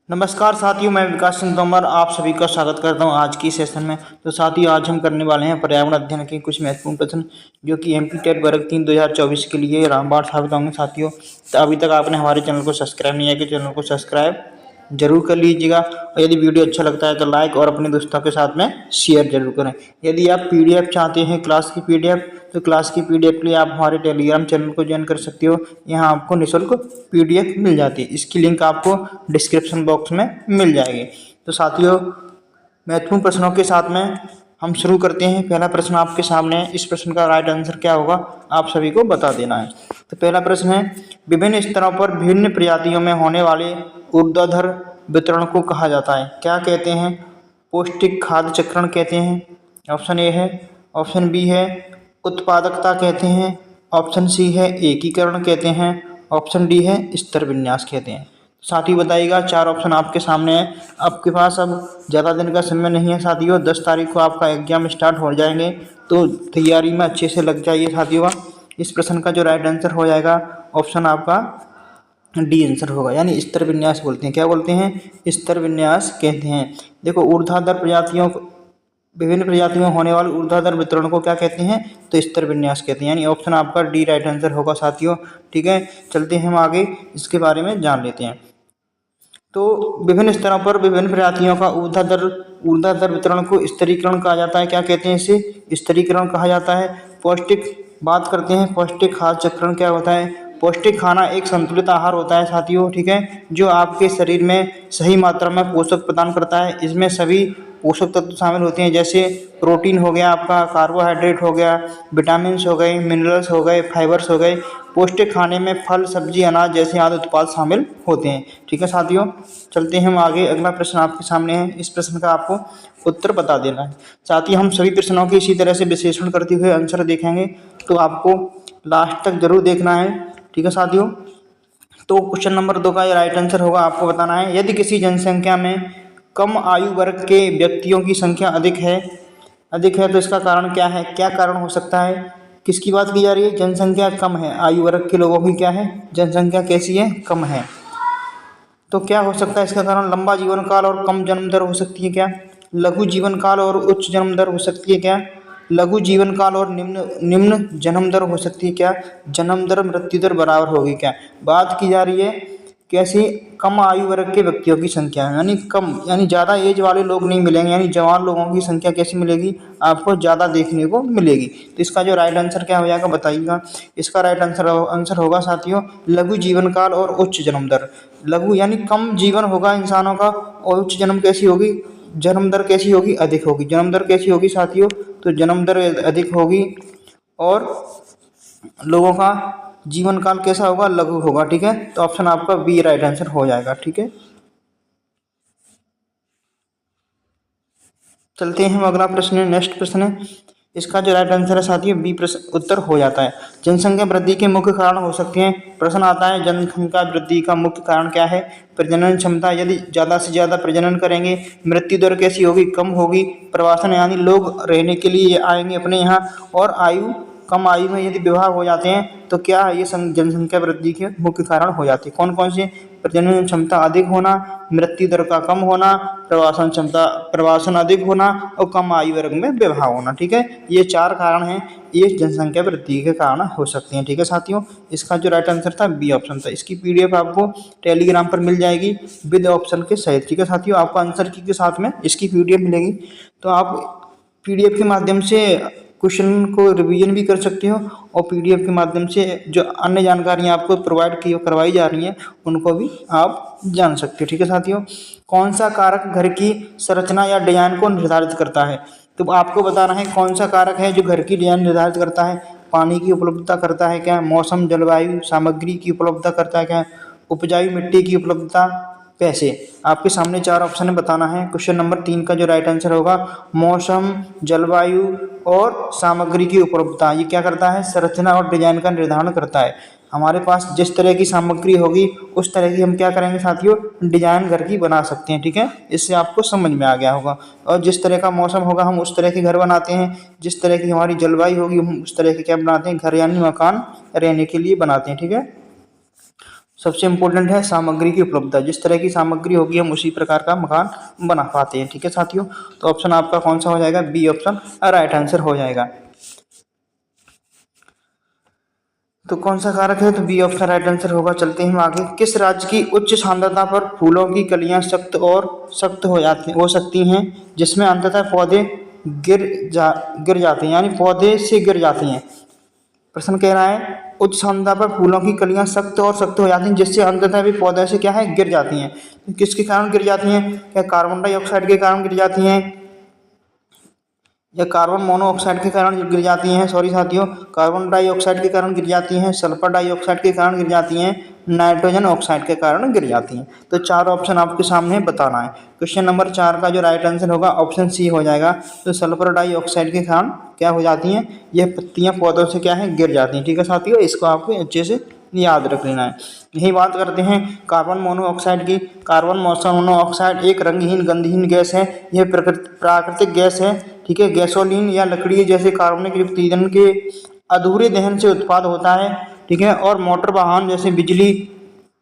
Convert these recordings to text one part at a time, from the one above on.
नमस्कार साथियों, मैं विकास सिंह तोमर आप सभी का स्वागत करता हूं आज की सेशन में। तो साथियों, आज हम करने वाले हैं पर्यावरण अध्ययन के कुछ महत्वपूर्ण प्रश्न जो कि एमपी टेट वर्ग 3 2024 के लिए रामबाण साबित होंगे। साथियों, तो अभी तक आपने हमारे चैनल को सब्सक्राइब नहीं किया, चैनल को सब्सक्राइब जरूर कर लीजिएगा और यदि वीडियो अच्छा लगता है तो लाइक और अपने दोस्तों के साथ में शेयर जरूर करें। यदि आप पीडीएफ चाहते हैं क्लास की पीडीएफ, तो क्लास की पीडीएफ के लिए आप हमारे टेलीग्राम चैनल को ज्वाइन कर सकते हो। यहाँ आपको निःशुल्क पीडीएफ मिल जाती है, इसकी लिंक आपको डिस्क्रिप्शन बॉक्स में मिल जाएगी। तो साथियों, महत्वपूर्ण प्रश्नों के साथ में हम शुरू करते हैं। पहला प्रश्न आपके सामने है, इस प्रश्न का राइट आंसर क्या होगा आप सभी को बता देना है। तो पहला प्रश्न है, विभिन्न स्तरों पर विभिन्न प्रजातियों में होने वाले ऊर्ध्वाधर वितरण को कहा जाता है, क्या कहते हैं? पौष्टिक खाद्य चक्रण कहते हैं, ऑप्शन ए है। ऑप्शन बी है उत्पादकता कहते हैं, ऑप्शन सी है एकीकरण कहते हैं, ऑप्शन डी है स्तर विन्यास कहते हैं। साथियों बताइएगा, चार ऑप्शन आपके सामने है। आपके पास अब ज़्यादा दिन का समय नहीं है साथियों, 10 तारीख को आपका एग्जाम स्टार्ट हो जाएंगे, तो तैयारी में अच्छे से लग जाइए साथियों। इस प्रश्न का जो राइट आंसर हो जाएगा ऑप्शन आपका डी आंसर होगा, यानी स्तर विन्यास बोलते हैं। क्या बोलते हैं? स्तर विन्यास कहते हैं। देखो, ऊर्ध्वाधर प्रजातियों विभिन्न प्रजातियों में होने वाले ऊर्ध्वाधर वितरण को क्या कहते हैं? तो स्तर विन्यास कहते हैं, यानी ऑप्शन आपका डी राइट आंसर होगा साथियों। ठीक है, चलते हैं हम आगे, इसके बारे में जान लेते हैं। तो विभिन्न स्तरों पर विभिन्न प्रजातियों का ऊर्ध्वाधर वितरण को स्तरीकरण कहा जाता है। क्या कहते हैं? इसे स्तरीकरण कहा जाता है। पौष्टिक बात करते हैं, पौष्टिक खाद्य चक्रण क्या होता है? पौष्टिक खाना एक संतुलित आहार होता है साथियों, ठीक है, जो आपके शरीर में सही मात्रा में पोषक प्रदान करता है। इसमें सभी पोषक तत्व शामिल होते हैं, जैसे प्रोटीन हो गया आपका, कार्बोहाइड्रेट हो गया, विटामिन्स हो गए, मिनरल्स हो गए, फाइबर्स हो गए। पौष्टिक खाने में फल, सब्जी, अनाज जैसे आदि उत्पाद शामिल होते हैं। ठीक है साथियों, चलते हैं हम आगे। अगला प्रश्न आपके सामने है, इस प्रश्न का आपको उत्तर बता देना है। साथ ही हम सभी प्रश्नों की इसी तरह से विश्लेषण करते हुए आंसर देखेंगे, तो आपको लास्ट तक जरूर देखना है। ठीक है साथियों, तो क्वेश्चन नंबर 2 का राइट आंसर होगा, आपको बताना है, यदि किसी जनसंख्या में कम आयु वर्ग के व्यक्तियों की संख्या अधिक है तो इसका कारण क्या है? क्या कारण हो सकता है? किसकी बात की जा रही है? जनसंख्या कम है, आयु वर्ग के लोगों की क्या है? जनसंख्या कैसी है? कम है। तो क्या हो सकता है इसका कारण? लंबा जीवन काल और कम जन्म दर हो सकती है क्या? लघु जीवन काल और उच्च जन्म दर हो सकती है क्या? लघु जीवन काल और निम्न जन्म दर हो सकती है क्या? जन्म दर मृत्यु दर बराबर होगी क्या? बात की जा रही है कैसे? कम आयु वर्ग के व्यक्तियों की संख्या, यानी कम, यानी ज़्यादा एज वाले लोग नहीं मिलेंगे, यानी जवान लोगों की संख्या कैसी मिलेगी? आपको ज़्यादा देखने को मिलेगी। तो इसका जो राइट आंसर क्या हो जाएगा बताइएगा। इसका राइट आंसर होगा साथियों लघु जीवन काल और उच्च जन्म दर। लघु यानी कम जीवन होगा इंसानों का, और उच्च जन्म कैसी होगी? जन्म दर कैसी होगी? अधिक होगी। जन्म दर कैसी होगी साथियों? तो जन्म दर अधिक होगी, और लोगों का जीवन काल कैसा होगा? लघु होगा। ठीक है, तो ऑप्शन आपका बी राइट आंसर हो जाएगा। ठीक है, चलते हैं हम अगला प्रश्न है, नेक्स्ट प्रश्न है। इसका जो राइट आंसर है साथियों बी प्रश्न उत्तर हो जाता है। जनसंख्या वृद्धि के मुख्य कारण हो सकते हैं। प्रश्न आता है, जनसंख्या वृद्धि का मुख्य कारण क्या है? प्रजनन क्षमता, यदि ज़्यादा से ज़्यादा प्रजनन करेंगे। मृत्यु दर कैसी होगी? कम होगी। प्रवासन, यानी लोग रहने के लिए आएंगे अपने यहाँ। और आयु, कम आयु में यदि विवाह हो जाते हैं तो क्या ये जनसंख्या वृद्धि के मुख्य कारण हो जाते हैं। कौन कौन से? प्रजनन क्षमता अधिक होना, मृत्यु दर का कम होना, प्रवासन अधिक होना, और कम आयु वर्ग में विवाह होना। ठीक है, ये 4 कारण हैं, ये जनसंख्या वृद्धि के कारण हो सकते हैं। ठीक है साथियों, इसका जो राइट आंसर था बी ऑप्शन था। इसकी पीडीएफ आपको टेलीग्राम पर मिल जाएगी विद ऑप्शन के सहित। ठीक है साथियों, आपको आंसर की के साथ में इसकी पीडीएफ मिलेगी, तो आप पीडीएफ के माध्यम से क्वेश्चन को रिवीजन भी कर सकते हो, और पीडीएफ के माध्यम से जो अन्य जानकारियाँ आपको प्रोवाइड करवाई जा रही हैं उनको भी आप जान सकते हो। ठीक है साथियों, कौन सा कारक घर की संरचना या डिजाइन को निर्धारित करता है? तो आपको बताना है कौन सा कारक है जो घर की डिजाइन निर्धारित करता है। पानी की उपलब्धता करता है क्या? मौसम, जलवायु, सामग्री की उपलब्धता करता है क्या? उपजाऊ मिट्टी की उपलब्धता, पैसे। आपके सामने 4 ऑप्शन है, बताना है। क्वेश्चन नंबर 3 का जो राइट आंसर होगा मौसम, जलवायु और सामग्री की उपलब्धता। ये क्या करता है? संरचना और डिजाइन का निर्धारण करता है। हमारे पास जिस तरह की सामग्री होगी उस तरह की हम क्या करेंगे साथियों? डिजाइन घर की बना सकते हैं। ठीक है, इससे आपको समझ में आ गया होगा। और जिस तरह का मौसम होगा हम उस तरह के घर बनाते हैं, जिस तरह की हमारी जलवायु होगी हम उस तरह के क्या बनाते हैं? घर, यानी मकान रहने के लिए बनाते हैं। ठीक है सबसे इम्पोर्टेंट है सामग्री की उपलब्धता, जिस तरह की सामग्री होगी हम उसी प्रकार का मकान बना पाते हैं। ठीक है साथियों, तो ऑप्शन आपका कौन सा हो जाएगा, बी ऑप्शन राइट आंसर हो जाएगा। तो कौन सा कारक है, तो बी ऑप्शन राइट आंसर होगा। चलते हैं आगे। किस राज्य की उच्च सांद्रता पर फूलों की कलियां सख्त हो सकती हैं, जिसमें अंततः पौधे गिर जाते हैं, यानी पौधे से गिर जाती हैं। प्रश्न कह रहा है उच्च सांद्रता पर फूलों की कलियां सख्त हो जाती हैं, जिससे अंततः भी पौधे से क्या है, गिर जाती हैं। तो किसके कारण गिर जाती हैं, क्या कार्बन डाइऑक्साइड के कारण गिर जाती हैं, या कार्बन मोनोऑक्साइड के कारण गिर जाती हैं, सॉरी साथियों, कार्बन डाइऑक्साइड के कारण गिर जाती हैं, सल्फर डाइऑक्साइड के कारण गिर जाती हैं, नाइट्रोजन ऑक्साइड के कारण गिर जाती हैं। तो चार ऑप्शन आपके सामने बताना है। क्वेश्चन नंबर 4 का जो राइट आंसर होगा ऑप्शन सी हो जाएगा। तो सल्फर डाइऑक्साइड के कारण क्या हो जाती हैं, यह पत्तियां पौधों से क्या है, गिर जाती हैं। ठीक है साथियों, इसको आपको अच्छे से याद रख लेना है। यही बात करते हैं कार्बन मोनोऑक्साइड की। कार्बन मोनोऑक्साइड एक रंगहीन गंधहीन गैस है। यह प्राकृतिक गैस है। ठीक है, गैसोलीन या लकड़ी जैसे कार्बनिक युक्त ईंधन के अधूरे दहन से उत्पाद होता है। ठीक है, और मोटर वाहन जैसे बिजली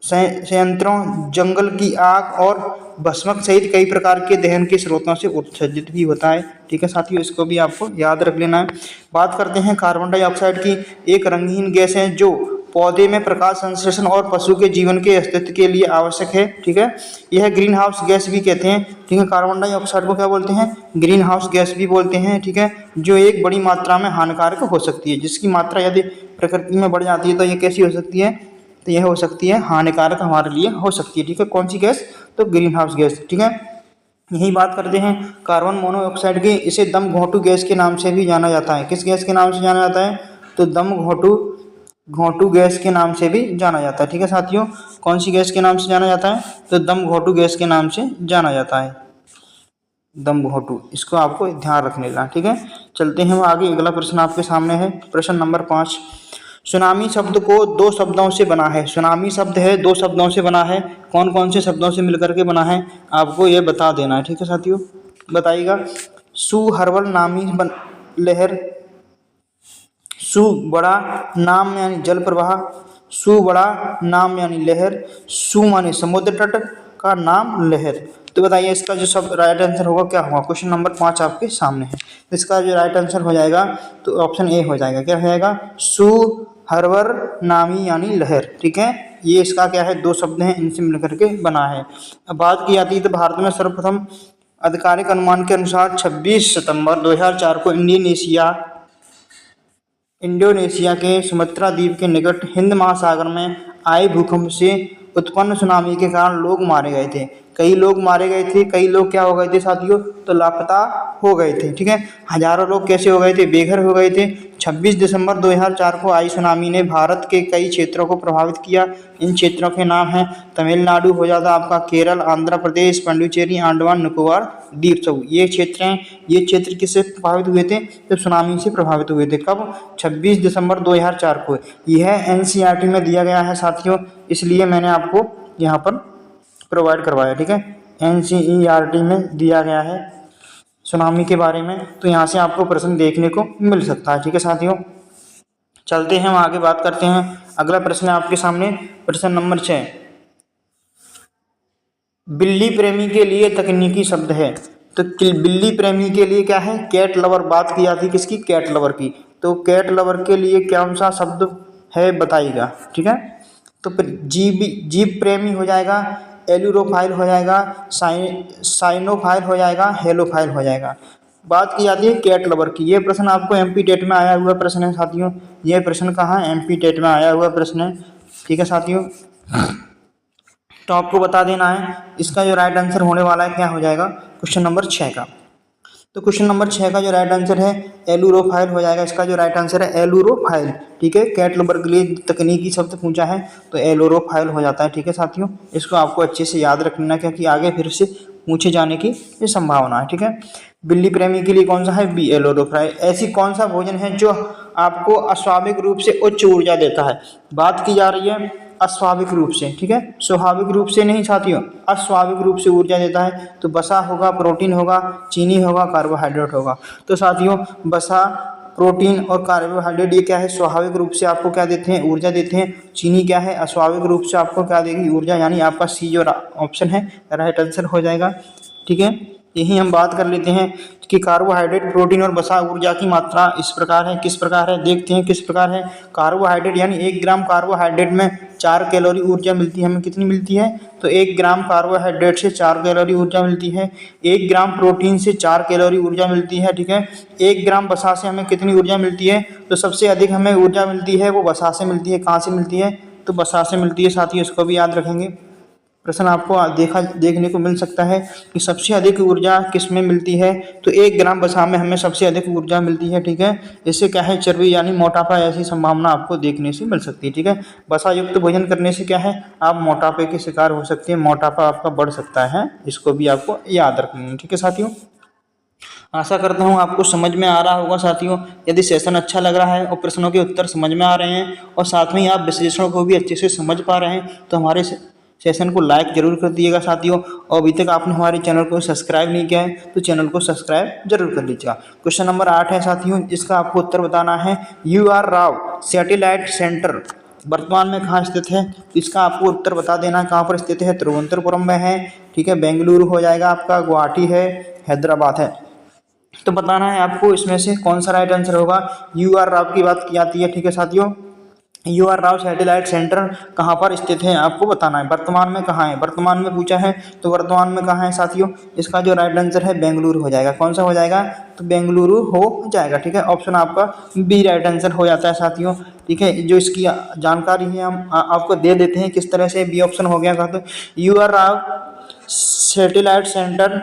संयंत्रों, जंगल की आग और भस्मक सहित कई प्रकार के दहन के स्रोतों से उत्सर्जित भी होता है। ठीक है साथियों, इसको भी आपको याद रख लेना है। बात करते हैं कार्बन डाइऑक्साइड की। एक रंगहीन गैस है जो पौधे में प्रकाश संश्लेषण और पशु के जीवन के अस्तित्व के लिए आवश्यक है। ठीक है, यह ग्रीन हाउस गैस भी कहते हैं। ठीक है, कार्बन डाइऑक्साइड को क्या बोलते हैं, ग्रीन हाउस गैस भी बोलते हैं। ठीक है, जो एक बड़ी मात्रा में हानिकारक हो सकती है, जिसकी मात्रा यदि प्रकृति में बढ़ जाती है तो ये कैसी हो सकती है, तो यह हो सकती है हानिकारक हमारे लिए हो सकती है। ठीक है, कौन सी गैस, तो ग्रीन हाउस गैस। ठीक है, यही बात करते हैं कार्बन मोनोऑक्साइड की। इसे दम घोंटू गैस के नाम से भी जाना जाता है। किस गैस के नाम से जाना जाता है, तो दम घोंटू गैस के नाम से भी जाना जाता है। ठीक है साथियों, कौन सी गैस के नाम से जाना जाता है, तो दम घोंटू गैस के नाम से जाना जाता है, दम घोंटू। इसको आपको ध्यान रखने का। ठीक है, चलते हैं आगे। अगला प्रश्न आपके सामने है, प्रश्न नंबर 5। सुनामी शब्द को दो शब्दों से बना है। सुनामी शब्द है, दो शब्दों से बना है। कौन कौन से शब्दों से मिलकर के बना है, आपको ये बता देना है। ठीक है साथियों, बताइएगा। सुहरवल नामी लहर, सु बड़ा नाम यानी जल प्रवाह, सु बड़ा नाम यानी लहर, सु माने समुद्र तट का नाम लहर। तो बताइए इसका जो सब राइट आंसर होगा क्या होगा। क्वेश्चन नंबर 5 आपके सामने है। इसका जो राइट आंसर हो जाएगा तो ऑप्शन ए हो जाएगा। क्या हो जाएगा, सुहरवर नामी यानी लहर। ठीक है, ये इसका क्या है, दो शब्द हैं, इनसे मिलकर के बना है। अब बात की जाती है तो भारत में सर्वप्रथम आधिकारिक अनुमान के अनुसार 26 सितंबर 2004 को इंडोनेशिया के सुमात्रा द्वीप के निकट हिंद महासागर में आए भूकंप से उत्पन्न सुनामी के कारण लोग मारे गए थे। कई लोग मारे गए थे, कई लोग क्या हो गए थे साथियों, तो लापता हो गए थे। ठीक है, हजारों लोग कैसे हो गए थे, बेघर हो गए थे। 26 दिसंबर 2004 को आई सुनामी ने भारत के कई क्षेत्रों को प्रभावित किया। इन क्षेत्रों के नाम हैं तमिलनाडु हो जाता आपका, केरल, आंध्र प्रदेश, पुडुचेरी, अंडमान निकोबार द्वीप समूह। ये क्षेत्र हैं। ये क्षेत्र किससे प्रभावित हुए थे, तो सुनामी से प्रभावित हुए थे। कब, 26 दिसंबर 2004 को। यह एनसीईआरटी में दिया गया है साथियों, इसलिए मैंने आपको यहाँ पर प्रोवाइड करवाया। ठीक है, एनसीईआरटी में दिया गया है सुनामी के बारे में, तो यहाँ से आपको प्रश्न देखने को मिल सकता है। ठीक है साथियों, चलते हैं हम आगे बात करते हैं। अगला प्रश्न है आपके सामने, प्रश्न नंबर 6। बिल्ली प्रेमी के लिए तकनीकी शब्द है। तो बिल्ली प्रेमी के लिए क्या है, कैट लवर। बात की जाती है किसकी, कैट लवर की। तो कैट लवर के लिए कौन सा शब्द है बताइएगा। ठीक है, तो फिर जीव प्रेमी हो जाएगा, एलुरोफाइल हो जाएगा, साइनोफाइल हो जाएगा, हेलोफाइल हो जाएगा। बात की जाती है कैट लवर की। ये प्रश्न आपको एमपी टेट में आया हुआ प्रश्न है साथियों। ये प्रश्न कहाँ, एमपी टेट में आया हुआ प्रश्न है। ठीक है साथियों, तो आपको बता देना है इसका जो राइट आंसर होने वाला है क्या हो जाएगा, क्वेश्चन नंबर 6 का। तो क्वेश्चन नंबर 6 का जो राइट आंसर है एलुरोफाइल हो जाएगा। इसका जो राइट आंसर है एलुरोफाइल। ठीक है, कैट लवर के लिए तकनीकी शब्द पूछा है तो एलुरोफाइल हो जाता है। ठीक है साथियों, इसको आपको अच्छे से याद रखना क्योंकि आगे फिर से पूछे जाने की ये संभावना है। ठीक है, बिल्ली प्रेमी के लिए कौन सा है, बी एलुरोफाइल। ऐसी कौन सा भोजन है जो आपको अस्वाभाविक रूप से उच्च ऊर्जा देता है। बात की जा रही है अस्वाभाविक रूप से। ठीक है, स्वाभाविक रूप से नहीं साथियों, अस्वाभाविक रूप से ऊर्जा देता है। तो वसा होगा, प्रोटीन होगा, चीनी होगा, कार्बोहाइड्रेट होगा। तो साथियों वसा प्रोटीन और कार्बोहाइड्रेट ये क्या है, स्वाभाविक रूप से आपको क्या देते हैं, ऊर्जा देते हैं। चीनी क्या है, अस्वाभाविक रूप से आपको क्या देगी, ऊर्जा। यानी आपका सी जो ऑप्शन है राइट आंसर हो जाएगा। ठीक है, यही हम बात कर लेते हैं कि कार्बोहाइड्रेट, प्रोटीन और वसा ऊर्जा की मात्रा इस प्रकार है। किस प्रकार है, देखते हैं किस प्रकार है। कार्बोहाइड्रेट यानी 1 ग्राम कार्बोहाइड्रेट में 4 कैलोरी ऊर्जा मिलती है। हमें कितनी मिलती है, तो 1 ग्राम कार्बोहाइड्रेट से 4 कैलोरी ऊर्जा मिलती है। 1 ग्राम प्रोटीन से 4 कैलोरी ऊर्जा मिलती है। ठीक है, 1 ग्राम वसा से हमें कितनी ऊर्जा मिलती है, तो सबसे अधिक हमें ऊर्जा मिलती है वो वसा से मिलती है। कहाँ से मिलती है, तो वसा से मिलती है। साथियों इसको भी याद रखेंगे, प्रश्न आपको देखने को मिल सकता है कि सबसे अधिक ऊर्जा किस में मिलती है, तो 1 ग्राम वसा में हमें सबसे अधिक ऊर्जा मिलती है। ठीक है, इससे क्या है, चर्बी यानी मोटापा ऐसी संभावना आपको देखने से मिल सकती है। ठीक है, वसा युक्त भोजन करने से क्या है, आप मोटापे के शिकार हो सकते हैं, मोटापा आपका बढ़ सकता है। इसको भी आपको याद रखना है। ठीक है साथियों, आशा करता हूँ आपको समझ में आ रहा होगा। साथियों यदि सेशन अच्छा लग रहा है और प्रश्नों के उत्तर समझ में आ रहे हैं और साथ में ही आप विश्लेषण को भी अच्छे से समझ पा रहे हैं, तो हमारे सेशन को लाइक जरूर कर दिएगा साथियों। और अभी तक आपने हमारे चैनल को सब्सक्राइब नहीं किया है तो चैनल को सब्सक्राइब जरूर कर लीजिएगा। क्वेश्चन नंबर 8 है साथियों, इसका आपको उत्तर बताना है। UR राव सैटेलाइट सेंटर वर्तमान में कहाँ स्थित है, इसका आपको उत्तर बता देना है। कहाँ पर स्थित है, तिरुवनंतपुरम में है। ठीक है, बेंगलुरु हो जाएगा आपका, गुवाहाटी है, हैदराबाद है। तो बताना है आपको इसमें से कौन सा राइट आंसर होगा। UR राव की बात की जाती है। ठीक है साथियों, UR राव सैटेलाइट सेंटर कहाँ पर स्थित है आपको बताना है। वर्तमान में कहाँ है, वर्तमान में पूछा है तो वर्तमान में कहाँ है साथियों, इसका जो राइट आंसर है बेंगलुरु हो जाएगा। कौन सा हो जाएगा, तो बेंगलुरु हो जाएगा। ठीक है, ऑप्शन आपका बी राइट आंसर हो जाता है साथियों। ठीक है, जो इसकी जानकारी है हम आपको दे देते हैं किस तरह से बी ऑप्शन हो गया। तो UR Rao satellite centre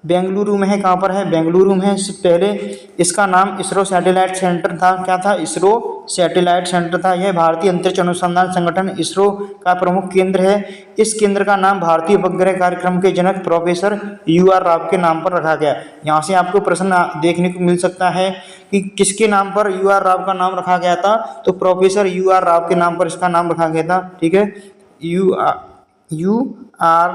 Bengaluru में है। कहाँ पर है, बेंगलुरु में है। इससे पहले इसका नाम इसरो सैटेलाइट सेंटर था। क्या था, इसरो सैटेलाइट सेंटर था। यह भारतीय अंतरिक्ष अनुसंधान संगठन इसरो का प्रमुख केंद्र है। इस केंद्र का नाम भारतीय उपग्रह कार्यक्रम के जनक प्रोफेसर UR राव के नाम पर रखा गया। यहाँ से आपको प्रश्न देखने को मिल सकता है कि किसके नाम पर UR राव का नाम रखा गया था, तो प्रोफेसर UR राव के नाम पर इसका नाम रखा गया था। ठीक है, UR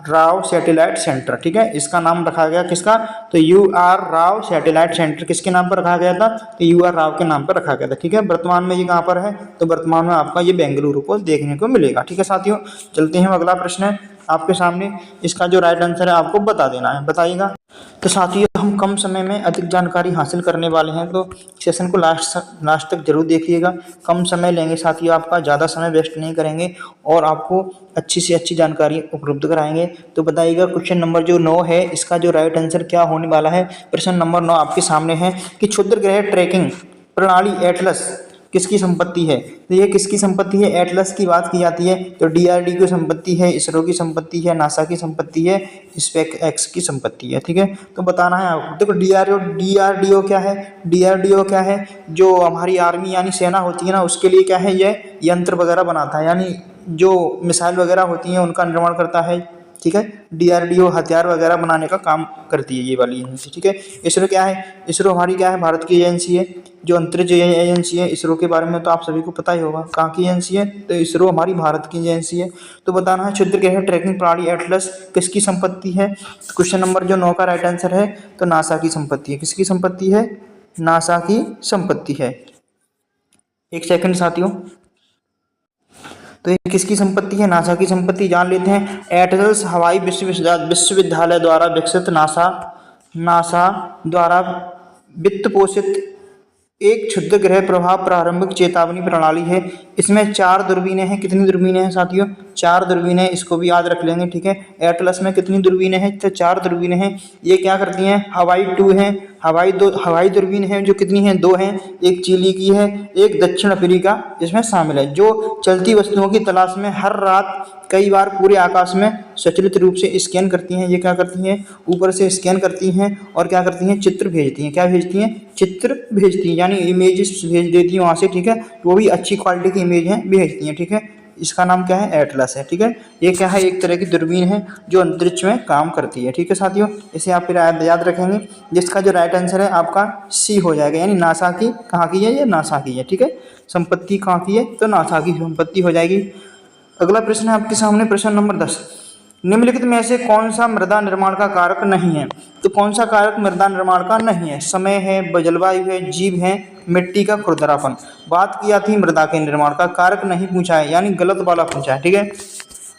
राव सैटेलाइट सेंटर। ठीक है, इसका नाम रखा गया किसका, तो UR राव सैटेलाइट सेंटर किसके नाम पर रखा गया था, तो UR राव के नाम पर रखा गया था। ठीक है, वर्तमान में ये कहाँ पर है, तो वर्तमान में आपका ये बेंगलुरु को देखने को मिलेगा। ठीक है साथियों, चलते हैं अगला प्रश्न है आपके सामने। इसका जो राइट आंसर है आपको बता देना है, बताइएगा। तो साथियों हम कम समय में अधिक जानकारी हासिल करने वाले हैं, तो सेशन को लास्ट तक जरूर देखिएगा। कम समय लेंगे साथियों, आपका ज़्यादा समय वेस्ट नहीं करेंगे और आपको अच्छी से अच्छी जानकारी उपलब्ध कराएंगे। तो बताइएगा क्वेश्चन नंबर जो 9 है, इसका जो राइट आंसर क्या होने वाला है। प्रश्न नंबर 9 आपके सामने है कि क्षुद्र ग्रह ट्रैकिंग प्रणाली एटलस किसकी संपत्ति है। तो ये किसकी संपत्ति है, एटलस की बात की जाती है तो DRDO की संपत्ति है, इसरो की संपत्ति है, नासा की संपत्ति है, स्पेसएक्स की संपत्ति है। ठीक है, तो बताना है आपको। देखो DRDO क्या है, DRDO क्या है, जो हमारी आर्मी यानी सेना होती है ना, उसके लिए क्या है, ये यंत्र वगैरह बनाता है, यानी जो मिसाइल वगैरह होती हैं उनका निर्माण करता है। ठीक है, DRDO हथियार वगैरह बनाने का काम करती है ये वाली एजेंसी। ठीक है, इसरो क्या है, इसरो हमारी क्या है, भारत की एजेंसी है, जो अंतरिक्ष एजेंसी है। इसरो के बारे में तो आप सभी को पता ही होगा, कहाँ की एजेंसी है, तो इसरो हमारी भारत की एजेंसी है। तो बताना है क्षुद्र ग्रह ट्रैकिंग प्रणाली एटलस किसकी संपत्ति है। क्वेश्चन नंबर जो 9 का राइट आंसर है तो नासा की संपत्ति है। किसकी संपत्ति है, नासा की संपत्ति है। एक सेकंड साथियों, तो ये किसकी संपत्ति है, नासा की संपत्ति। जान लेते हैं। एटलस हवाई विश्वविद्यालय द्वारा विकसित नासा द्वारा वित्त पोषित एक क्षुद्र ग्रह प्रभाव प्रारंभिक चेतावनी प्रणाली है। इसमें 4 दूरबीनें हैं। कितनी दूरबीनें हैं साथियों, 4 दूरबीनें, इसको भी याद रख लेंगे। ठीक है, एटलस में कितनी दूरबीनें हैं, तो 4 दूरबीनें हैं। ये क्या करती हैं, हवाई 2 हैं, हवाई दूरबीन है जो कितनी हैं, 2 हैं। एक चिली की है, एक दक्षिण अफ्रीका इसमें शामिल है, जो चलती वस्तुओं की तलाश में हर रात कई बार पूरे आकाश में स्वचालित रूप से स्कैन करती हैं। ये क्या करती हैं, ऊपर से स्कैन करती हैं और क्या करती हैं, चित्र भेजती हैं। क्या भेजती हैं, चित्र भेजती हैं, यानी इमेजेस भेज देती हैं वहाँ से। ठीक है, वो भी अच्छी क्वालिटी की इमेज है भेजती हैं। ठीक है, इसका नाम क्या है, एटलस है। ठीक है, ये क्या है, एक तरह की दूरबीन है जो अंतरिक्ष में काम करती है। ठीक है साथियों, इसे आप फिर याद रखेंगे। जिसका जो राइट आंसर है आपका सी हो जाएगा, यानी नासा की, कहाँ की है, ये नासा की है। ठीक है, संपत्ति कहाँ की है, तो नासा की संपत्ति हो जाएगी। अगला प्रश्न है आपके सामने, प्रश्न नंबर 10। निम्नलिखित में से कौन सा मृदा निर्माण का कारक नहीं है? तो कौन सा कारक मृदा निर्माण का नहीं है? समय है, जलवायु है, जीव है, मिट्टी का खुरदरापन। बात किया थी मृदा के निर्माण का, कारक नहीं पूछा है, यानी गलत वाला पूछा है। ठीक है,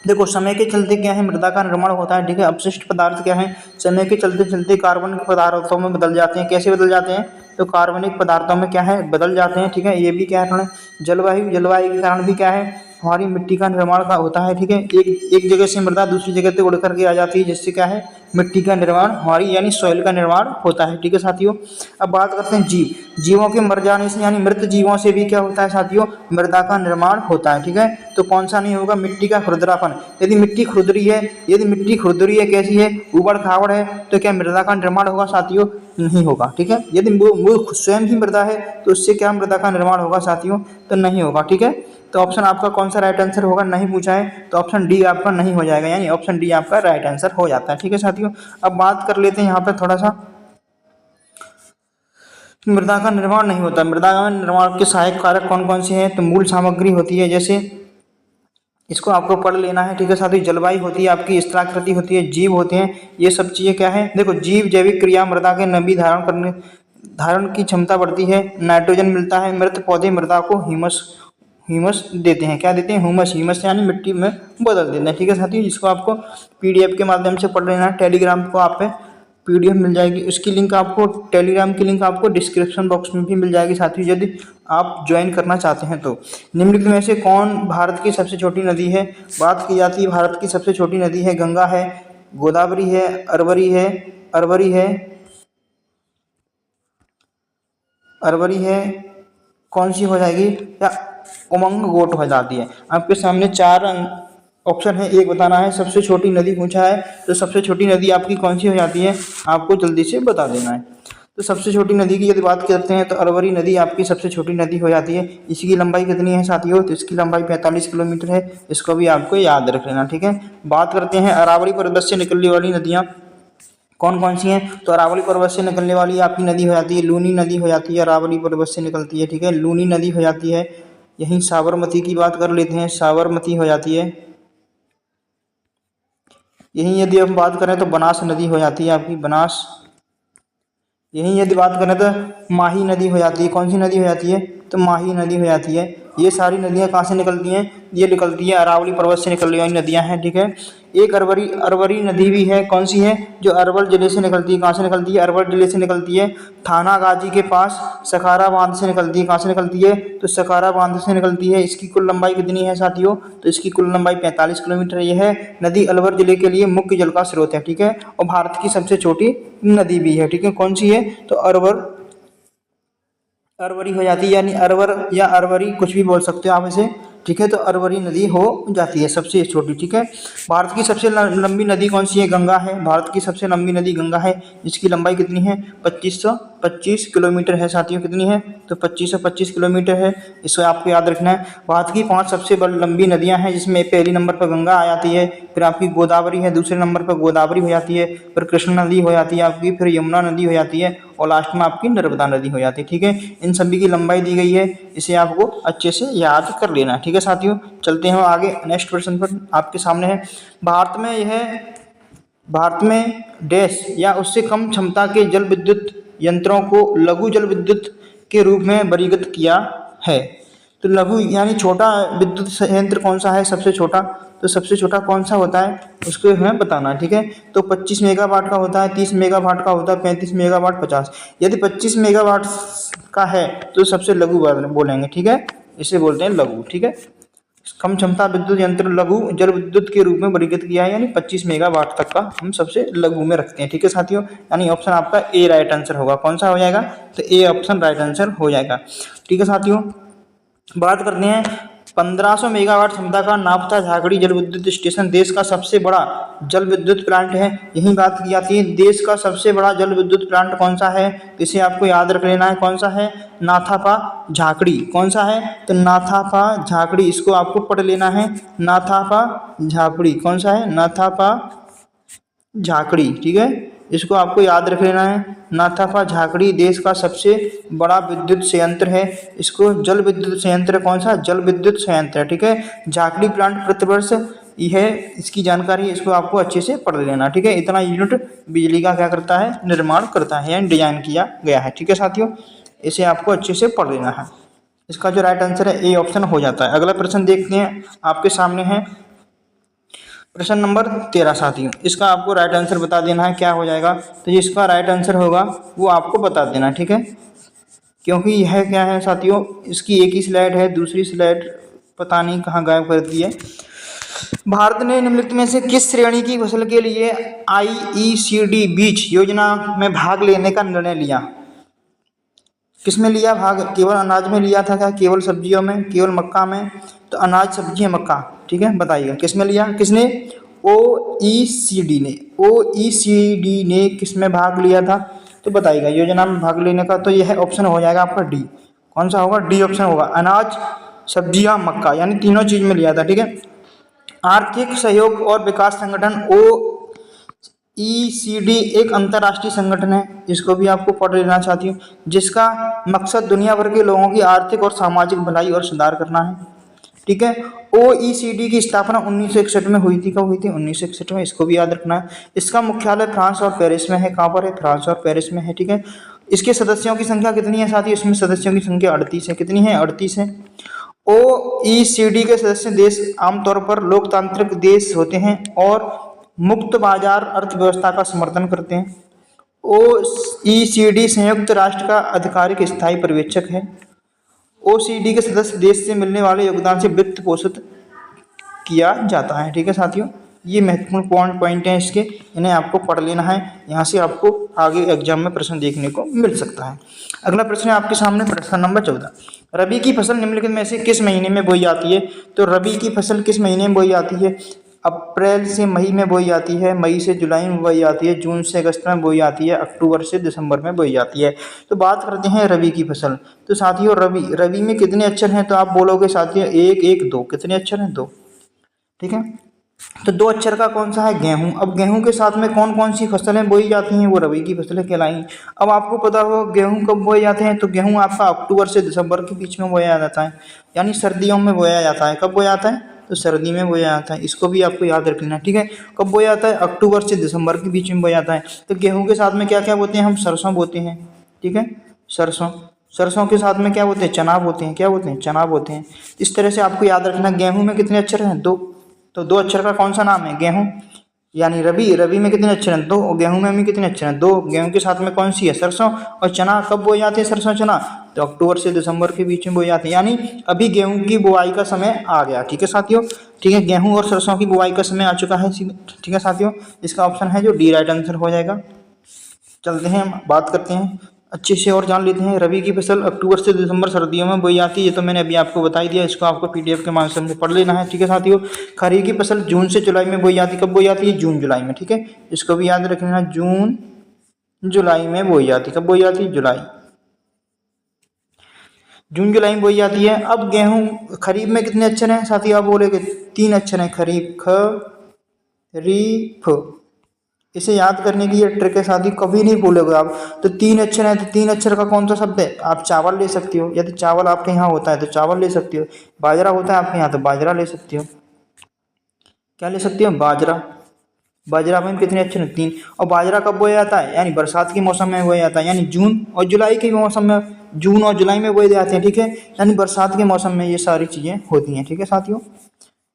देखो समय के चलते क्या है, मृदा का निर्माण होता है। ठीक है, अपशिष्ट पदार्थ क्या है, समय के चलते चलते कार्बनिक पदार्थों में बदल जाते हैं। कैसे बदल जाते हैं? तो कार्बनिक पदार्थों में क्या है, बदल जाते हैं। ठीक है, ये भी क्या है, जलवायु के कारण भी क्या है, हमारी मिट्टी का निर्माण का होता है। ठीक है, एक जगह से मृदा दूसरी जगह पे उड़ करके आ जाती है, जिससे क्या है, मिट्टी का निर्माण हमारी यानी सॉइल का निर्माण होता है। ठीक है साथियों, अब बात करते हैं जीवों के मर जाने से यानी मृत जीवों से भी क्या होता है साथियों, मृदा का निर्माण होता है। ठीक है, तो कौन सा नहीं होगा, मिट्टी का खुरदरापन। यदि मिट्टी खुरदरी है, कैसी है, ऊबड़ खाबड़ है, तो क्या मृदा का निर्माण होगा साथियों? नहीं होगा। ठीक है, यदि वो स्वयं ही मृदा है, तो उससे क्या मृदा का निर्माण होगा साथियों? तो नहीं होगा। ठीक है, तो ऑप्शन आपका कौन सा राइट आंसर होगा, नहीं पूछा है, तो ऑप्शन डी आपका नहीं हो जाएगा, यानी ऑप्शन डी आपका राइट आंसर हो जाता है। ठीक है साथियों, अब बात कर लेते हैं यहाँ पर थोड़ा सा, मृदा का निर्माण नहीं होता। मृदा का निर्माण के सहायक कारक कौन कौन से हैं? तो मूल सामग्री होती है, जैसे इसको आपको पढ़ लेना है। ठीक है साथियों, जलवायु होती है आपकी, स्थलाकृति होती है, जीव होते हैं, ये सब चीजें क्या है, देखो जीव जैविक क्रिया, मृदा के नमी धारण की क्षमता बढ़ती है, नाइट्रोजन मिलता है, मृत पौधे मृदा को ह्यूमस देते हैं। क्या देते हैं? ह्यूमस यानी मिट्टी में बदल देते हैं। ठीक है साथियों, जिसको आपको पीडीएफ के माध्यम से पढ़ लेना है, टेलीग्राम को आप पे पीडीएफ मिल जाएगी, उसकी लिंक आपको, टेलीग्राम की लिंक आपको डिस्क्रिप्शन बॉक्स में भी मिल जाएगी साथियों, यदि आप ज्वाइन करना चाहते हैं तो। निम्नलिखित में से कौन भारत की सबसे छोटी नदी है? बात की जाती है भारत की सबसे छोटी नदी है, गंगा है, गोदावरी है, अरवरी है, कौन सी हो जाएगी, या उमंग गोट हो जाती है? आपके सामने 4 ऑप्शन है, एक बताना है। सबसे छोटी नदी पूछा है, तो सबसे छोटी नदी आपकी कौन सी हो जाती है, आपको जल्दी से बता देना है। तो सबसे छोटी नदी की यदि बात करते हैं, तो अरवरी नदी आपकी सबसे छोटी नदी हो जाती है। इसकी लंबाई कितनी है साथियों? तो इसकी लंबाई 45 किलोमीटर है, इसको भी आपको याद रख लेना। ठीक है, बात करते हैं अरावली पर्वत से निकलने वाली नदियाँ कौन कौन सी हैं? तो अरावली पर्वत से निकलने वाली आपकी नदी हो जाती है लूनी नदी हो जाती है, अरावली पर्वत से निकलती है। ठीक है, लूनी नदी हो जाती है। यहीं साबरमती की बात कर लेते हैं, साबरमती हो जाती है। यहीं यदि हम बात करें तो बनास नदी हो जाती है आपकी, बनास। यहीं यदि बात करें तो माही नदी हो जाती है। कौन सी नदी हो जाती है? तो माही नदी हो जाती है। ये सारी नदियाँ कहाँ से निकलती हैं? ये निकलती है अरावली पर्वत से निकलने वाली नदियाँ हैं। ठीक है, एक अरवरी नदी भी है, कौन सी है? जो अरवल जिले से निकलती है। कहाँ से निकलती है? अरवल जिले से निकलती है, थानागाजी के पास सखारा बांध से निकलती है। कहाँ से निकलती है? तो सखारा बांध से निकलती है। इसकी कुल लंबाई कितनी है साथियों? तो इसकी कुल लंबाई 45 किलोमीटर। यह है नदी अलवर जिले के लिए मुख्य जल का स्रोत है। ठीक है, और भारत की सबसे छोटी नदी भी है। ठीक है, कौन सी है? तो अरवरी हो जाती है, यानी अरवर या अरवरी कुछ भी बोल सकते हो आप इसे। ठीक है, तो अरवरी नदी हो जाती है सबसे छोटी। ठीक है, भारत की सबसे लंबी नदी कौन सी है? गंगा है। भारत की सबसे लंबी नदी गंगा है, जिसकी लंबाई कितनी है? 2525 किलोमीटर है साथियों। कितनी है? तो 2525 किलोमीटर है, इसको आपको याद रखना है। भारत की 5 सबसे लंबी नदियां हैं, जिसमें पहली नंबर पर गंगा आ जाती है, फिर आपकी गोदावरी है, दूसरे नंबर पर गोदावरी हो जाती है, फिर कृष्ण नदी हो जाती है आपकी, फिर यमुना नदी हो जाती है, और लास्ट में आपकी नर्मदा नदी हो जाती है। ठीक है, इन सभी की लंबाई दी गई है, इसे आपको अच्छे से याद कर लेना है। ठीक है साथियों, चलते हैं आगे नेक्स्ट प्रश्न पर। आपके सामने है, भारत में डैश या उससे कम क्षमता के जल विद्युत यंत्रों को लघु जल विद्युत के रूप में वर्गीकृत किया है। तो लघु यानी छोटा विद्युत संयंत्र कौन सा है सबसे छोटा? तो सबसे छोटा कौन सा होता है उसको हमें बताना है। ठीक है, तो 25 मेगावाट का होता है, 30 मेगावाट का होता है, 35 मेगावाट, 50। यदि 25 मेगावाट का है तो सबसे लघु बोलेंगे। ठीक है, इसे बोलते हैं लघु। ठीक है, कम क्षमता विद्युत यंत्र लघु जल विद्युत के रूप में वर्गीकृत किया है, यानी 25 मेगावाट तक का हम सबसे लघु में रखते हैं। ठीक है साथियों, यानी ऑप्शन आपका ए राइट आंसर होगा। कौन सा हो जाएगा? तो ए ऑप्शन राइट आंसर हो जाएगा। ठीक है साथियों, बात करते हैं 1500 मेगावाट क्षमता का नापता झाकड़ी जल विद्युत स्टेशन देश का सबसे बड़ा जल विद्युत प्लांट है। यही बात की जाती है, देश का सबसे बड़ा जल विद्युत प्लांट कौन सा है? तो इसे आपको याद रख लेना है। कौन सा है? नाथापा झाकड़ी। कौन सा है? तो नाथापा झाकड़ी, इसको आपको पढ़ लेना है। नाथापा झाकड़ी कौन सा है? नाथापा झाकड़ी। ठीक है, इसको आपको याद रख लेना है। नाथापा झाकड़ी देश का सबसे बड़ा विद्युत संयंत्र है। इसको जल विद्युत संयंत्र कौन सा? जल विद्युत संयंत्र है। ठीक है, झाकड़ी प्लांट प्रतिवर्ष यह इसकी जानकारी है, इसको आपको अच्छे से पढ़ लेना, ठीक है। इतना यूनिट बिजली का क्या करता है, निर्माण करता है यानी डिजाइन किया गया है, ठीक है साथियों। इसे आपको अच्छे से पढ़ लेना है। इसका जो राइट आंसर है ए ऑप्शन हो जाता है। अगला प्रश्न देखते हैं, आपके सामने है प्रश्न नंबर 13 साथियों। इसका आपको राइट आंसर बता देना है, क्या हो जाएगा। तो जिसका राइट आंसर होगा वो आपको बता देना, ठीक है। क्योंकि यह क्या है साथियों, इसकी एक ही स्लाइड है, दूसरी स्लाइड पता नहीं कहाँ गायब कर दी है। भारत ने निम्नलिखित में से किस श्रेणी की फसल के लिए IECD बीज योजना में भाग लेने का निर्णय लिया। किस में लिया भाग, केवल अनाज में लिया था क्या, केवल सब्जियों में, केवल मक्का में। तो अनाज, सब्जी, मक्का, ठीक है। बताइएगा किस में लिया, किसने, OECD ने किस में भाग लिया था। तो बताइएगा योजना में भाग लेने का। तो यह ऑप्शन हो जाएगा आपका डी। कौन सा होगा, डी ऑप्शन होगा। अनाज, सब्जियां, मक्का, यानी तीनों चीज में लिया था, ठीक है। आर्थिक सहयोग और विकास संगठन OECD एक अंतर्राष्ट्रीय संगठन है, इसको भी आपको पढ़ लेना चाहती हूँ, जिसका मकसद दुनिया भर के लोगों की आर्थिक और सामाजिक भलाई और सुधार करना है, ठीक है। OECD की स्थापना 1961 में हुई थी। कब हुई थी, 1961 में, इसको भी याद रखना है। इसका मुख्यालय फ्रांस और पेरिस में है। कहाँ पर है, फ्रांस और पेरिस में है, ठीक है। इसके सदस्यों की संख्या कितनी है साथियों, इसमें सदस्यों की संख्या 38 है। कितनी है, 38 है। OECD के सदस्य देश आमतौर पर लोकतांत्रिक देश होते हैं और मुक्त बाजार अर्थव्यवस्था का समर्थन करते हैं। OECD संयुक्त राष्ट्र का आधिकारिक स्थायी पर्यवेक्षक है। OECD के सदस्य देश से मिलने वाले योगदान से वित्त पोषित किया जाता है, ठीक है साथियों। ये महत्वपूर्ण पॉइंट हैं इसके, इन्हें आपको पढ़ लेना है। यहाँ से आपको आगे एग्जाम में प्रश्न देखने को मिल सकता है। अगला प्रश्न है आपके सामने, प्रश्न नंबर 14। रबी की फसल निम्नलिखित में से किस महीने में बोई जाती है। तो रबी की फसल किस महीने में बोई जाती है। अप्रैल से मई में बोई जाती है, मई से जुलाई में बोई जाती है, जून से अगस्त में बोई जाती है, अक्टूबर से दिसंबर में बोई जाती है। तो बात करते हैं रबी की फसल। तो साथियों रबी में कितने अक्षर हैं, तो आप बोलोगे साथियों 1 1 2। कितने अक्षर हैं, 2, ठीक है। तो 2 अक्षर का कौन सा है, गेहूं। अब गेहूं के साथ में कौन कौन सी फसलें बोई जाती हैं, वो रबी की फसलें कहलाई। अब आपको पता हो गेहूं कब बोए जाते हैं। तो गेहूं आपका अक्टूबर से दिसंबर के बीच में बोया जाता है, यानी सर्दियों में बोया जाता है। कब बोया जाता है, तो सर्दी में बोया जाता है। इसको भी आपको याद रखना, ठीक है। कब बोया जाता है, अक्टूबर से दिसंबर के बीच में बोया जाता है। तो गेहूं के साथ में क्या क्या बोते हैं, हम सरसों बोते हैं, ठीक है। सरसों के साथ में क्या बोते हैं, चना बोते हैं। क्या बोते हैं, चना बोते हैं। इस तरह से आपको याद रखना। गेहूं में कितने अक्षर हैं, 2। तो 2 अक्षर का कौन सा नाम है, गेहूं। यानी रबी में कितने अक्षर हैं, 2। और गेहूं में भी कितने अक्षर हैं, 2। गेहूं के साथ में कौन सी है, सरसों। और चना कब बोए जाते हैं, सरसों चना, तो अक्टूबर से दिसंबर के बीच में बोए जाते हैं। यानी अभी गेहूं की बुआई का समय आ गया, ठीक है साथियों। ठीक है, गेहूं और सरसों की बुआई का समय आ चुका है, ठीक है साथियों। इसका ऑप्शन है जो डी राइट आंसर हो जाएगा। चलते हैं, हम बात करते हैं अच्छे से और जान लेते हैं। रबी की फसल अक्टूबर से दिसंबर सर्दियों में बोई जाती है, ये तो मैंने अभी आपको बता ही दिया। इसको आपको PDF के माध्यम से पढ़ लेना है, ठीक है साथियों। खरीफ की फसल जून से जुलाई में बोई जाती है। कब बोई जाती है, जून जुलाई में, ठीक है। इसको भी याद रखना, जून जुलाई में बोई जाती है। कब बोई जाती है, जून जुलाई में बोई जाती है। अब गेहूं खरीफ में कितने अक्षर हैं साथियों, आप बोलेगे 3 अक्षर हैं, खरीफ खरीफ। इसे याद करने की ये ट्रिक है साथी, कभी नहीं भूलोगे आप। तो 3 अक्षर है, तो 3 अक्षर का कौन सा शब्द है, आप चावल ले सकते हो। यदि चावल आपके यहाँ होता है तो चावल ले सकते हो। बाजरा होता है आपके यहाँ तो बाजरा ले सकते हो। क्या ले सकते हो, बाजरा में कितने अक्षर हैं, 3। और बाजरा कब बोया जाता है, यानी बरसात के मौसम में बोया जाता है, यानी जून और जुलाई के मौसम में, जून और जुलाई में बोए जाते हैं, ठीक है। यानी बरसात के मौसम में ये सारी चीज़ें होती हैं, ठीक है साथियों।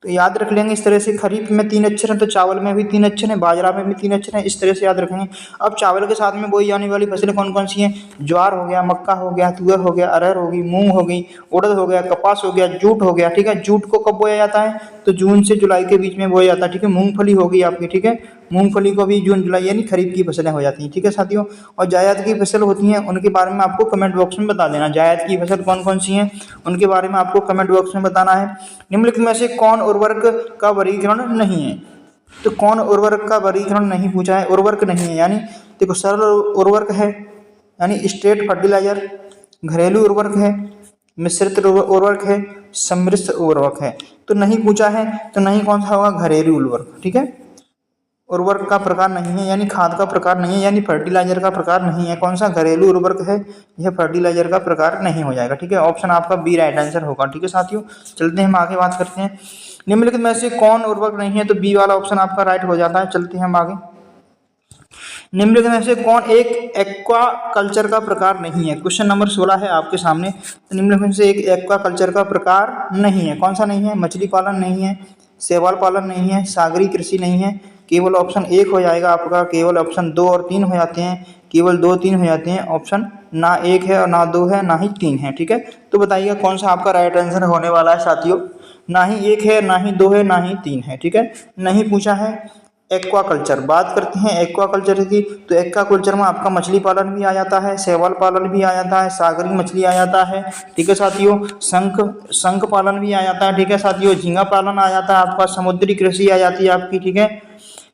तो याद रख लेंगे इस तरह से। खरीफ में 3 अक्षर हैं, तो चावल में भी 3 अक्षर हैं, बाजरा में भी 3 अक्षर हैं, इस तरह से याद रखेंगे। अब चावल के साथ में बोई जाने वाली फसलें कौन कौन सी हैं, ज्वार हो गया, मक्का हो गया, तुअर हो गया, अरहर होगी, मूंग हो गई, उड़द हो गया, कपास हो गया, जूट हो गया, ठीक है। जूट को कब बोया जाता है, तो जून से जुलाई के बीच में बोया जाता है, ठीक है। मूंगफली हो गई आपकी, ठीक है। मूंगफली को भी जून जुलाई यानी खरीफ की फसलें हो जाती हैं, ठीक है साथियों। और जायद की फसल होती हैं, उनके बारे में आपको कमेंट बॉक्स में बता देना। जायद की फसल कौन कौन सी हैं, उनके बारे में आपको कमेंट बॉक्स में बताना है। निम्नलिखित में से कौन उर्वरक का वर्गीकरण नहीं है। तो कौन उर्वरक का वर्गीकरण नहीं पूछा है, उर्वरक नहीं है, यानी देखो सरल उर्वरक है, यानी स्ट्रेट फर्टिलाइजर, घरेलू उर्वरक है, मिश्रित उर्वरक है, सम्मिश्र उर्वरक है। तो नहीं पूछा है, तो नहीं कौन सा होगा, घरेलू उर्वरक, ठीक है। उर्वरक का प्रकार नहीं है, यानी खाद का प्रकार नहीं है, यानी फर्टिलाइजर का प्रकार नहीं है। कौन सा घरेलू उर्वरक है, यह फर्टिलाइजर का प्रकार नहीं हो जाएगा। ठीक है, ऑप्शन आपका बी राइट आंसर होगा। ठीक है साथियों, चलते हैं हम आगे बात करते हैं। निम्नलिखित में से कौन उर्वरक नहीं है, तो बी वाला ऑप्शन आपका राइट हो जाता है। चलते हैं हम आगे। निम्नलिखित में से कौन एक एक्वा कल्चर का प्रकार नहीं है। क्वेश्चन नंबर 16 है आपके सामने। तो निम्नलिखित में से एक एक्वा कल्चर का प्रकार नहीं है। कौन सा नहीं है, मछली पालन नहीं है, शैवाल पालन नहीं है, सागरीय कृषि नहीं है। केवल ऑप्शन एक हो जाएगा आपका, केवल ऑप्शन 2 और 3 हो जाते हैं, केवल 2 3 हो जाते हैं। ऑप्शन ना 1 है और ना 2 है, ना ही 3 है। ठीक है, तो बताइएगा कौन सा आपका राइट आंसर होने वाला है साथियों। ना ही 1 है, ना ही 2 है, ना ही 3 है। ठीक है, नहीं पूछा है। एक्वा कल्चर बात करते हैं एक्वा कल्चर की, तो एक्वा कल्चर में आपका मछली पालन भी आ जाता है, शैवाल पालन भी आ जाता है, सागरी मछली आ जाता है। ठीक है साथियों, शंख शंख पालन भी आ जाता है। ठीक है साथियों, झींगा पालन आ जाता है आपका, समुद्री कृषि आ जाती है आपकी। ठीक है,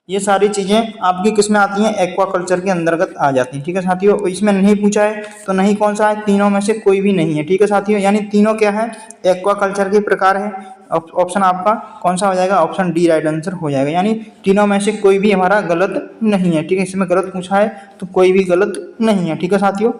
ये सारी चीज़ें आपकी किस में आती हैं, एक्वा कल्चर के अंतर्गत आ जाती हैं। ठीक है साथियों, इसमें नहीं पूछा है तो नहीं कौन सा है, तीनों में से कोई भी नहीं है। ठीक है साथियों, यानी तीनों क्या है, एक्वा कल्चर के प्रकार है। ऑप्शन आपका कौन सा हो जाएगा, ऑप्शन डी राइट आंसर हो जाएगा। यानी तीनों में से कोई भी हमारा गलत नहीं है। ठीक है, इसमें गलत पूछा है तो कोई भी गलत नहीं है। ठीक है साथियों,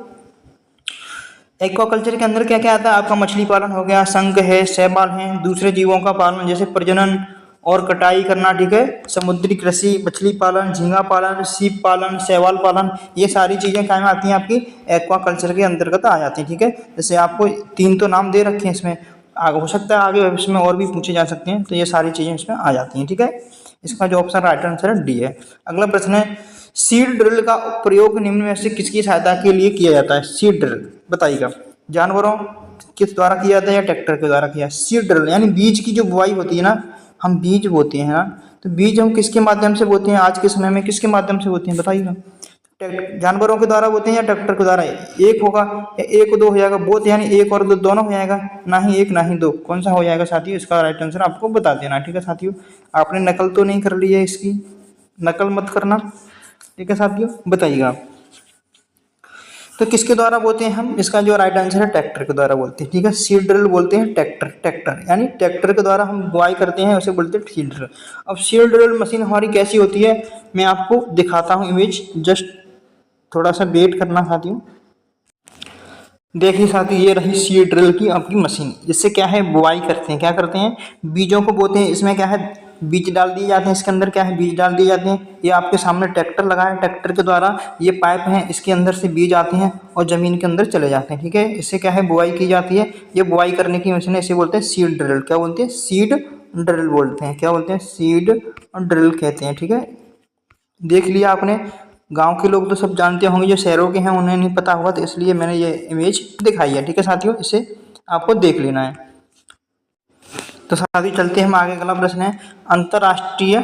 एक्वाकल्चर के अंदर क्या क्या आता है आपका, मछली पालन हो गया, शंख है, शैवाल है, दूसरे जीवों का पालन जैसे प्रजनन और कटाई करना। ठीक है, समुद्री कृषि, मछली पालन, झींगा पालन, सीप पालन, शैवाल पालन, ये सारी चीज़ें क्या में आती हैं, आपकी एक्वाकल्चर के अंतर्गत आ जाती हैं। ठीक है, जैसे आपको 3 तो नाम दे रखे हैं इसमें, हो सकता है आगे भविष्य में और भी पूछे जा सकते हैं, तो ये सारी चीज़ें इसमें आ जाती हैं। ठीक है, इसका जो ऑप्शन राइट आंसर है डी है। अगला प्रश्न है, सीड ड्रिल का प्रयोग निम्न में से किसकी सहायता के लिए किया जाता है। सीड ड्रिल बताइएगा, जानवरों किस द्वारा किया जाता है या ट्रैक्टर के द्वारा किया। सीड ड्रिल यानी बीज की जो बुआई होती है ना, हम बीज बोते हैं ना, तो बीज हम किसके माध्यम से बोते हैं, आज के समय में किसके माध्यम से बोते हैं बताइएगा। जानवरों के द्वारा बोते हैं या ट्रैक्टर के द्वारा, एक होगा या एक दो हो जाएगा, बोत यानी एक और दो दोनों हो जाएगा, ना ही एक ना ही दो, कौन सा हो जाएगा साथियों, इसका राइट आंसर आपको बता देना। ठीक है साथियों, आपने नकल तो नहीं कर ली है इसकी, नकल मत करना। ठीक है साथियों, बताइएगा तो किसके द्वारा बोलते हैं हम, इसका जो राइट आंसर है ट्रैक्टर के द्वारा बोलते हैं। ठीक है, सीड ड्रिल बोलते हैं ट्रैक्टर, ट्रैक्टर यानी ट्रैक्टर के द्वारा हम बुआई करते हैं, उसे बोलते हैं सीड ड्रिल। अब सीड ड्रिल मशीन हमारी कैसी होती है, मैं आपको दिखाता हूँ इमेज, जस्ट थोड़ा सा वेट करना साथियों। देखिए साथियों, ये रही सीड ड्रिल की आपकी मशीन, जिससे क्या है बुआई करते हैं, क्या करते हैं, बीजों को बोते हैं। इसमें क्या है, बीज डाल दिए जाते हैं, इसके अंदर क्या है, बीज डाल दिए जाते हैं। ये आपके सामने ट्रैक्टर लगा है, ट्रैक्टर के द्वारा ये पाइप हैं, इसके अंदर से बीज आते हैं और ज़मीन के अंदर चले जाते हैं। ठीक है, इससे क्या है बुआई की जाती है। ये बुआई करने की मशीन है, इसे बोलते हैं सीड ड्रिल। क्या बोलते हैं, सीड ड्रिल बोलते हैं। क्या बोलते हैं, सीड ड्रिल कहते हैं। ठीक है, देख लिया आपने। गांव के लोग तो सब जानते होंगे, जो शहरों के हैं उन्हें नहीं पता होगा, तो इसलिए मैंने ये इमेज दिखाई है। ठीक है साथियों, इसे आपको देख लेना है। तो साथियों चलते हैं हम आगे। अगला प्रश्न है, अंतर्राष्ट्रीय,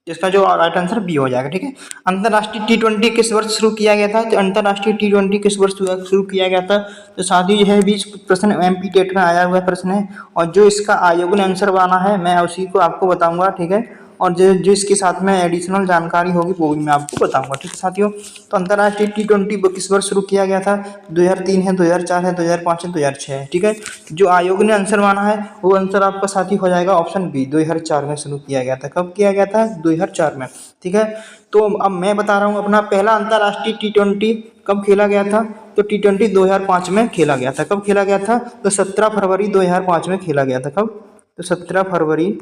इसका जो राइट आंसर बी हो जाएगा। ठीक है, अंतर्राष्ट्रीय T20 किस वर्ष शुरू किया गया था, तो अंतर्राष्ट्रीय T20 किस वर्ष शुरू किया गया था। तो साथियों यह भी प्रश्न MP टेट में आया हुआ प्रश्न है, और जो इसका आयोग ने आंसर बना है मैं उसी को आपको बताऊंगा। ठीक है, और जो इसके साथ में एडिशनल जानकारी होगी वो भी मैं आपको बताऊंगा। ठीक है साथियों, तो अंतर्राष्ट्रीय T20 किस वर्ष शुरू किया गया था, 2003 है, 2004 है, 2005 है, 2006 है। ठीक है, जो आयोग ने आंसर माना है वो आंसर आपका साथी हो जाएगा ऑप्शन बी, 2004 में शुरू किया गया था। कब किया गया था, 2004 में। ठीक है, तो अब मैं बता रहा हूँ अपना पहला अंतर्राष्ट्रीय T20 कब खेला गया था, तो T20 2005 में खेला गया था। कब खेला गया था, तो 17 फरवरी 2005 में खेला गया था। कब, तो 17 फरवरी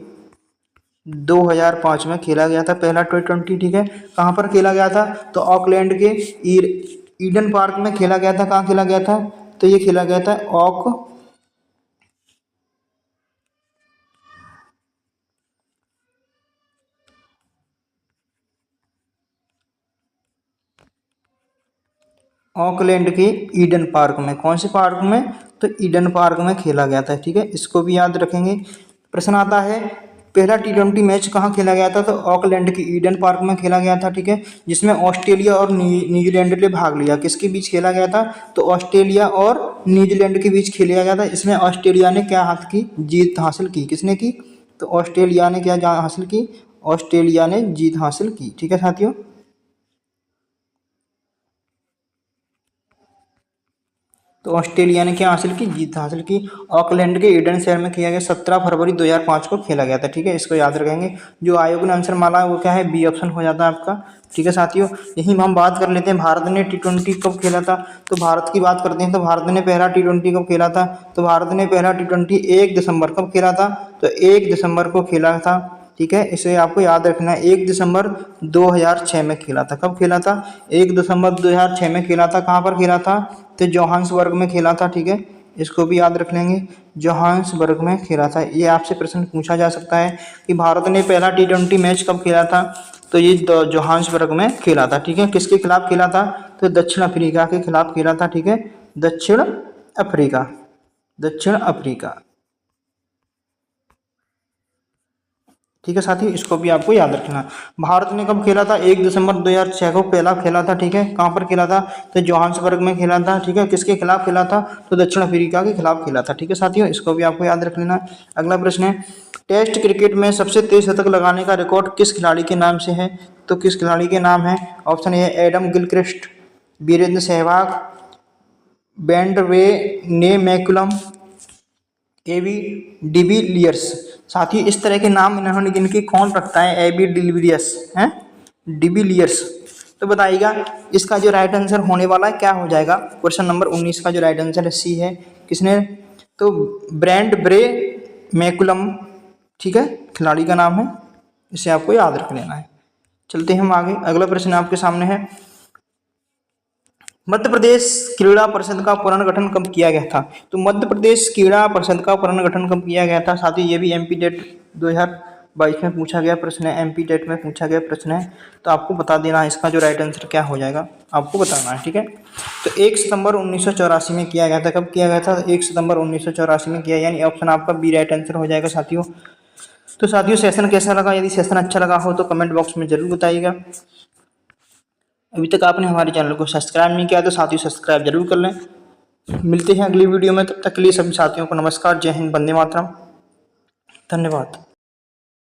2005 में खेला गया था पहला T20। ठीक है, कहाँ पर खेला गया था, तो ऑकलैंड के ईडन पार्क में खेला गया था। कहाँ खेला गया था, तो ये खेला गया था ऑकलैंड के ईडन पार्क में। कौन से पार्क में, तो ईडन पार्क में खेला गया था। ठीक है, इसको भी याद रखेंगे। प्रश्न आता है, पहला T20 मैच कहाँ खेला गया था, तो ऑकलैंड के ईडन पार्क में खेला गया था। ठीक है, जिसमें ऑस्ट्रेलिया और न्यूजीलैंड ने भाग लिया। किसके बीच खेला गया था, तो ऑस्ट्रेलिया और न्यूजीलैंड के बीच खेला गया था। इसमें ऑस्ट्रेलिया ने क्या हाथ की, जीत हासिल की। किसने की, तो ऑस्ट्रेलिया ने क्या हासिल की, ऑस्ट्रेलिया ने जीत हासिल की। ठीक है साथियों, तो ऑस्ट्रेलिया ने क्या हासिल की, जीत हासिल की। ऑकलैंड के ईडन शहर में किया गया, 17 फरवरी 2005 को खेला गया था। ठीक है, इसको याद रखेंगे। जो आयोग ने आंसर माना वो क्या है, बी ऑप्शन हो जाता है आपका। ठीक है साथियों, यही हम बात कर लेते हैं भारत ने T20 कब खेला था। तो भारत की बात करते हैं तो भारत ने पहला T20 कब खेला था। तो भारत ने पहला T20 1 दिसंबर कब खेला था, तो 1 दिसंबर को खेला था। ठीक है, इसे आपको याद रखना है। 1 दिसंबर 2006 में खेला था। कब खेला था, 1 दिसंबर 2006 में खेला था। कहाँ पर खेला था, तो जोहान्सबर्ग में खेला था। ठीक है, इसको भी याद रख लेंगे, जोहान्सबर्ग में खेला था। ये आपसे प्रश्न पूछा जा सकता है कि भारत ने पहला T20 मैच कब खेला था, तो ये जोहान्सबर्ग में खेला था। ठीक है, किसके खिलाफ खेला था, तो दक्षिण अफ्रीका के खिलाफ खेला था। ठीक है, दक्षिण अफ्रीका, दक्षिण अफ्रीका। ठीक है साथियों, इसको भी आपको याद रखना। भारत ने कब खेला था, 1 दिसंबर 2006 को पहला खेला था। ठीक है, कहाँ पर खेला था, तो जोहान्सबर्ग में खेला था। ठीक है, किसके खिलाफ खेला था, तो दक्षिण अफ्रीका के खिलाफ खेला था। ठीक है साथियों, इसको भी आपको याद रख लेना। अगला प्रश्न है, टेस्ट क्रिकेट में सबसे तेज शतक लगाने का रिकॉर्ड किस खिलाड़ी के नाम से है, तो किस खिलाड़ी के नाम है। Option A Adam Gilchrist, Virender Sehwag, बैंडवे ने मैकुलम, एबी डिविलियर्स। साथ ही इस तरह के नाम इन्होंने गिनके कौन रखता है, एबी डिविलियर्स हैं, डिविलियर्स। तो बताइएगा इसका जो राइट आंसर होने वाला है क्या हो जाएगा। क्वेश्चन नंबर 19 का जो राइट आंसर है सी है। किसने, तो ब्रेंड ब्रे मैकुलम। ठीक है, खिलाड़ी का नाम है, इसे आपको याद रख लेना है। चलते हैं हम आगे। अगला प्रश्न आपके सामने है, मध्य प्रदेश क्रीड़ा परिषद का पुनर्गठन कब किया गया था। तो मध्य प्रदेश क्रीड़ा परिषद का पुनर्गठन कब किया गया था। साथ ही ये भी एमपी टेट 2022 में पूछा गया प्रश्न है, एमपी टेट में पूछा गया प्रश्न है। तो आपको बता देना है इसका जो राइट आंसर क्या हो जाएगा, आपको बताना है। ठीक है, तो 1 सितंबर 1984 में किया गया था। कब किया गया था, 1 सितंबर 1984 में किया, यानी ऑप्शन आपका बी राइट आंसर हो जाएगा साथियों। तो साथियों सेशन कैसा लगा, यदि सेशन अच्छा लगा हो तो कमेंट बॉक्स में जरूर बताइएगा। अभी तक आपने हमारे चैनल को सब्सक्राइब नहीं किया तो साथियों सब्सक्राइब जरूर कर लें। मिलते हैं अगली वीडियो में, तब तक के लिए सभी साथियों को नमस्कार, जय हिंद, वंदे मातरम, धन्यवाद।